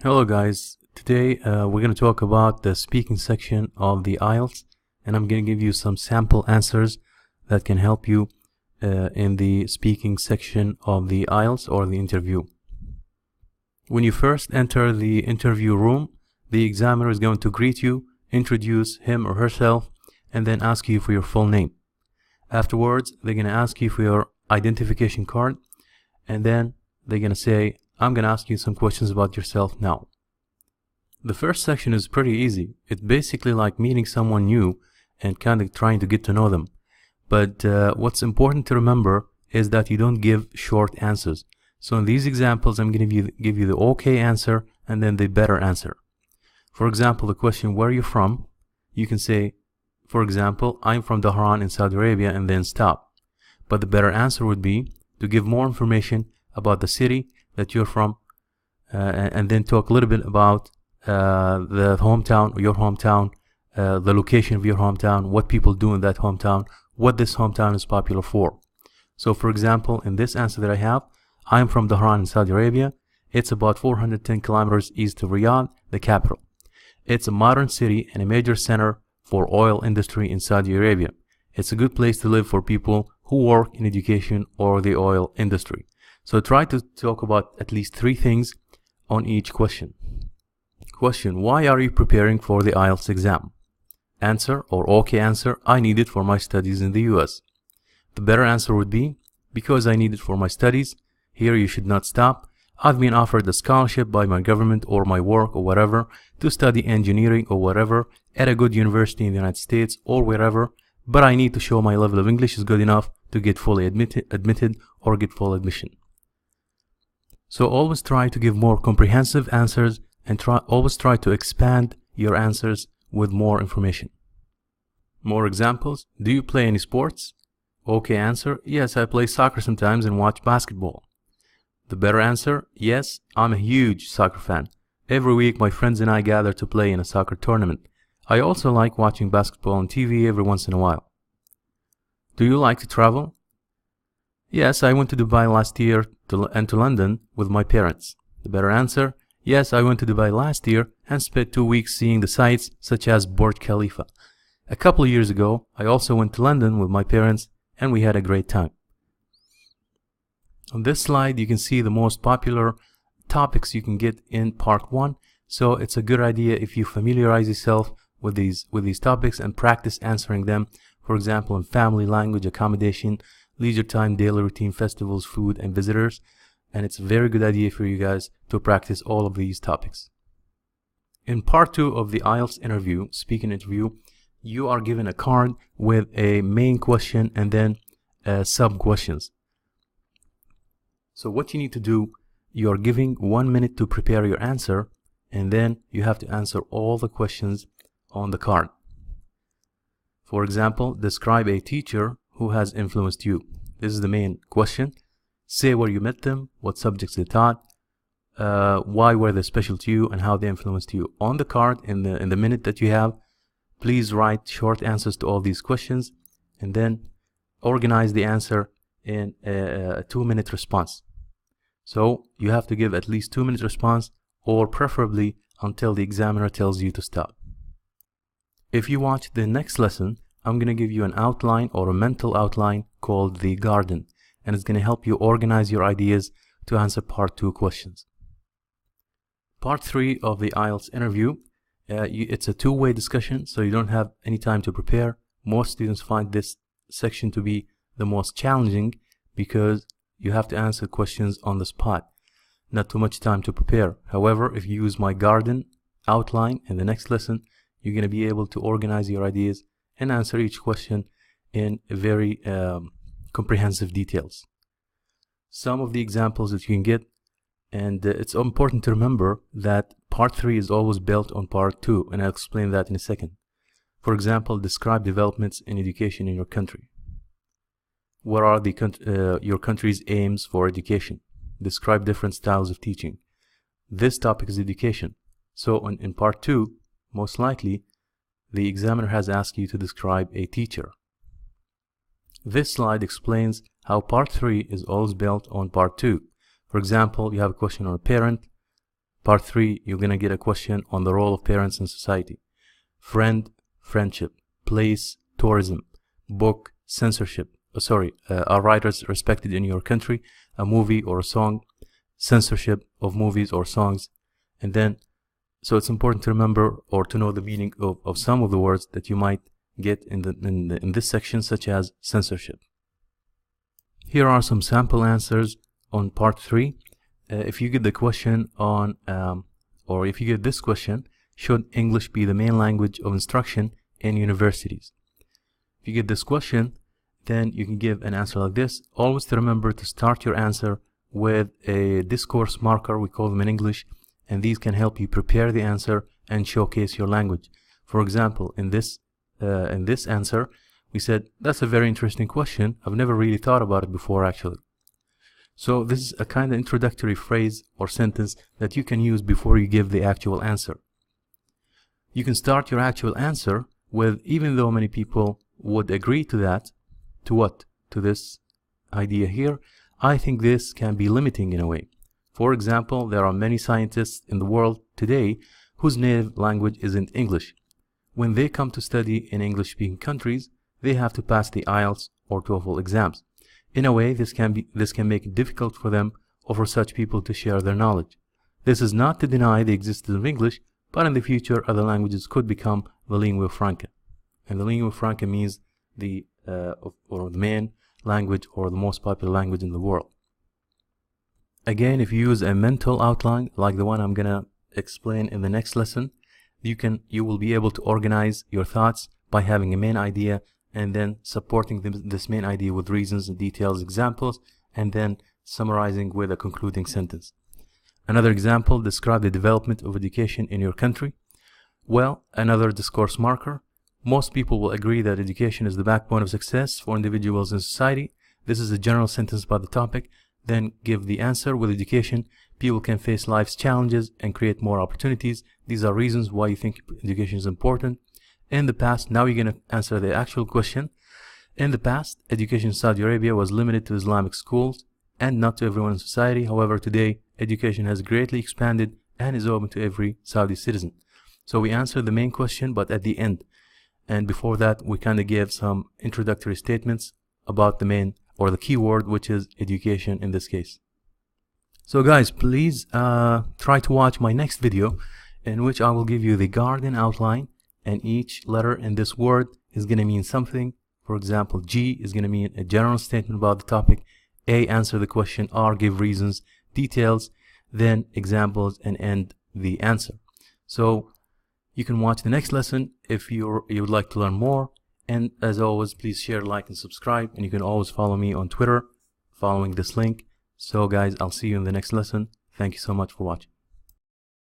Hello guys, today we're going to talk about the speaking section of the IELTS, and I'm going to give you some sample answers that can help you in the speaking section of the IELTS or the interview. When you first enter the interview room, the examiner is going to greet you, introduce him or herself, and then ask you for your full name. Afterwards, they're going to ask you for your identification card, and then they're going to say, I'm going to ask you some questions about yourself now. The first section is pretty easy. It's basically like meeting someone new and kind of trying to get to know them. But what's important to remember is that you don't give short answers. So in these examples, I'm going to give you the okay answer and then the better answer. For example, the question, where are you from? You can say, for example, I'm from Dhahran in Saudi Arabia, and then stop. But the better answer would be to give more information about the city that you're from, and then talk a little bit about the hometown, or your hometown, the location of your hometown, what people do in that hometown, what this hometown is popular for. So for example, in this answer that I have, I'm from Dhahran in Saudi Arabia. It's about 410 kilometers east of Riyadh, the capital. It's a modern city and a major center for oil industry in Saudi Arabia. It's a good place to live for people who work in education or the oil industry. So try to talk about at least 3 things on each question. Question, why are you preparing for the IELTS exam? Answer, or okay answer, I need it for my studies in the US. The better answer would be, because I need it for my studies. Here you should not stop. I've been offered a scholarship by my government or my work or whatever to study engineering or whatever at a good university in the United States or wherever, but I need to show my level of English is good enough to get fully admitted or get full admission. So always try to give more comprehensive answers and always try to expand your answers with more information. More examples. Do you play any sports? Okay answer, yes, I play soccer sometimes and watch basketball. The better answer, yes, I'm a huge soccer fan. Every week my friends and I gather to play in a soccer tournament. I also like watching basketball on TV every once in a while. Do you like to travel? Yes, I went to Dubai last year and to London with my parents. The better answer, yes, I went to Dubai last year and spent 2 weeks seeing the sights such as Burj Khalifa. A couple of years ago, I also went to London with my parents and we had a great time. On this slide, you can see the most popular topics you can get in part 1. So it's a good idea if you familiarize yourself with these topics and practice answering them. For example, in family, language, accommodation, leisure time, daily routine, festivals, food, and visitors. And it's a very good idea for you guys to practice all of these topics. In part 2 of the IELTS interview, speaking interview, you are given a card with a main question and then sub questions. So what you need to do, you are giving 1 minute to prepare your answer, and then you have to answer all the questions on the card. For example, describe a teacher who has influenced you. This is the main question. Say where you met them, what subjects they taught, why were they special to you, and how they influenced you. On the card, in the minute that you have, please write short answers to all these questions, and then organize the answer in a 2-minute response. So you have to give at least 2-minute response, or preferably until the examiner tells you to stop. If you watch the next lesson, I'm going to give you an outline or a mental outline called the garden, and it's going to help you organize your ideas to answer part 2 questions. Part 3 of the IELTS interview, it's a 2-way discussion, so you don't have any time to prepare. Most students find this section to be the most challenging because you have to answer questions on the spot, not too much time to prepare. However, if you use my garden outline in the next lesson, you're going to be able to organize your ideas and answer each question in very comprehensive details. Some of the examples that you can get, and it's important to remember that part 3 is always built on part 2, and I'll explain that in a second. For example, describe developments in education in your country. What are your country's aims for education? Describe different styles of teaching. This topic is education. So in part 2, most likely, the examiner has asked you to describe a teacher. This slide explains how part 3 is always built on part 2. For example, you have a question on a parent, Part 3, you're gonna get a question on the role of parents in society. Friend, friendship. Place, tourism. Book, censorship. Are writers respected in your country? A movie or a song. Censorship of movies or songs. And then, so it's important to remember or to know the meaning of some of the words that you might get in this section, such as censorship. Here are some sample answers on part 3. If you get the question on, or if you get this question, should English be the main language of instruction in universities? If you get this question, then you can give an answer like this. Always to remember to start your answer with a discourse marker, we call them in English, and these can help you prepare the answer and showcase your language. For example, in this answer, we said, that's a very interesting question. I've never really thought about it before, actually. So this is a kind of introductory phrase or sentence that you can use before you give the actual answer. You can start your actual answer with, even though many people would agree to that, to what? To this idea here, I think this can be limiting in a way. For example, there are many scientists in the world today whose native language isn't English. When they come to study in English-speaking countries, they have to pass the IELTS or TOEFL exams. In a way, this can make it difficult for them or for such people to share their knowledge. This is not to deny the existence of English, but in the future, other languages could become the lingua franca. And the lingua franca means the main language or the most popular language in the world. Again, if you use a mental outline like the one I'm gonna explain in the next lesson, you will be able to organize your thoughts by having a main idea and then supporting this main idea with reasons and details, examples, and then summarizing with a concluding sentence. Another example, describe the development of education in your country. Well, another discourse marker. Most people will agree that education is the backbone of success for individuals in society. This is a general sentence about the topic. Then give the answer. With education, people can face life's challenges and create more opportunities. These are reasons why you think education is important. In the past, now you're going to answer the actual question. In the past, education in Saudi Arabia was limited to Islamic schools and not to everyone in society. However, today, education has greatly expanded and is open to every Saudi citizen. So we answered the main question, but at the end. And before that, we kind of gave some introductory statements about the main or the key word, which is education in this case. So guys, please try to watch my next video in which I will give you the garden outline, and each letter in this word is going to mean something. For example, G is going to mean a general statement about the topic. A, answer the question. R, give reasons, details, then examples, and end the answer. So you can watch the next lesson if you would like to learn more. And as always, please share, like, and subscribe. And you can always follow me on Twitter following this link. So guys, I'll see you in the next lesson. Thank you so much for watching.